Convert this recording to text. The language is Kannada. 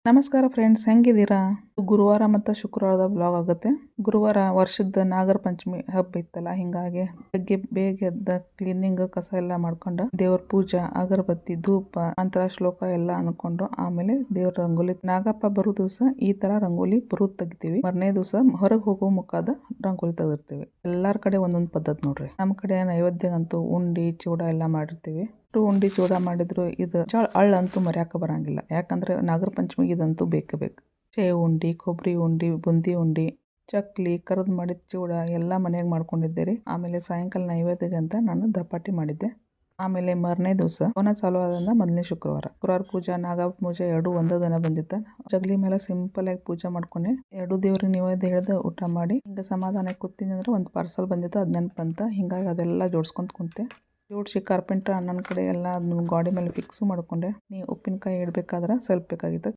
ನಮಸ್ಕಾರ ಫ್ರೆಂಡ್ಸ್, ಹೆಂಗಿದ್ದೀರಾ? ಗುರುವಾರ ಮತ್ತು ಶುಕ್ರವಾರದ ಬ್ಲಾಗ್ ಆಗುತ್ತೆ. ಗುರುವಾರ ವರ್ಷದ ನಾಗರ ಪಂಚಮಿ ಹಬ್ಬ ಇತ್ತಲ್ಲ, ಹಿಂಗಾಗಿ ಬೆಳಗ್ಗೆ ಬೇಗ ಎದ್ದ ಕ್ಲೀನಿಂಗ್ ಕಸ ಎಲ್ಲ ಮಾಡ್ಕೊಂಡು ದೇವ್ರ ಪೂಜಾ, ಅಗರಬತ್ತಿ, ಧೂಪ, ಮಂತ್ರ ಶ್ಲೋಕ ಎಲ್ಲ ಅನ್ಕೊಂಡು ಆಮೇಲೆ ದೇವ್ರ ರಂಗೋಲಿ, ನಾಗಪ್ಪ ಬರೋ ದಿವಸ ಈ ತರ ರಂಗೋಲಿ ಬರುದ್ ತೆಗಿತೀವಿ. ಮರನೇ ದಿವಸ ಹೊರಗೆ ಹೋಗೋ ಮುಖದ ರಂಗೋಲಿ ತೆಗೆದಿರ್ತೀವಿ. ಎಲ್ಲಾರ ಕಡೆ ಒಂದೊಂದು ಪದ್ಧತಿ ನೋಡ್ರಿ. ನಮ್ಮ ಕಡೆ ನೈವೇದ್ಯಗಂತೂ ಉಂಡಿ ಚೂಡ ಎಲ್ಲ ಮಾಡಿರ್ತೀವಿ. ಉಂಡಿ ಚೂಡ ಮಾಡಿದ್ರು ಇದು ಅಳ್ಳಂತೂ ಮರ್ಯಾಕ ಬರಂಗಿಲ್ಲ. ಯಾಕಂದ್ರೆ ನಾಗರ ಪಂಚಮಿಗೆ ಇದಂತೂ ಬೇಕೇ ಬೇಕು. ಶೇವ್ ಉಂಡಿ, ಕೊಬ್ಬರಿ ಉಂಡಿ, ಬುಂದಿ ಉಂಡಿ, ಚಕ್ಲಿ, ಕರ್ದ್ ಮಾಡಿದ ಚೂಡ ಎಲ್ಲ ಮನೆಯಾಗ ಮಾಡ್ಕೊಂಡಿದ್ದೆ. ಆಮೇಲೆ ಸಾಯಂಕಾಲ ನೈವೇದ್ಯಗೆ ಅಂತ ನಾನು ದಪಾಟಿ ಮಾಡಿದ್ದೆ. ಆಮೇಲೆ ಮರನೇ ದಿವಸ ಅವನ ಚಾಲು ಆದ್ರಿಂದ ಮೊದಲನೇ ಶುಕ್ರವಾರ ಪೂಜಾ, ನಾಗ ಪೂಜೆ ಎರಡು ಒಂದೇ ದಿನ ಬಂದಿತ್ತ. ಜಗಲಿ ಮೇಲೆ ಸಿಂಪಲ್ ಆಗಿ ಪೂಜೆ ಮಾಡ್ಕೊಂಡೆ. ಎರಡು ದೇವ್ರಿಗೆ ನೈವೇದ್ಯ ಹೇಳ್ದ ಊಟ ಮಾಡಿ ಹಿಂಗ ಸಮಾಧಾನ ಕೂತೀನಿ ಅಂದ್ರೆ ಒಂದು ಪಾರ್ಸಲ್ ಬಂದಿತ್ತು, ಅದ್ ನೆನಪಂತ. ಹಿಂಗಾಗಿ ಅದೆಲ್ಲ ಜೋಡಿಸ್ಕೊಂತ ಕುಂತೆ. ಜೋಡಿಸಿ ಕಾರ್ಪೆಂಟ್ರ್ ಅಣ್ಣನ ಕಡೆ ಎಲ್ಲ ಗಾಡಿ ಮೇಲೆ ಫಿಕ್ಸ್ ಮಾಡ್ಕೊಂಡೆ. ನೀ ಉಪ್ಪಿನಕಾಯಿ ಇಡಬೇಕಾದ್ರೆ ಸ್ವಲ್ಪ ಬೇಕಾಗಿತ್ತು.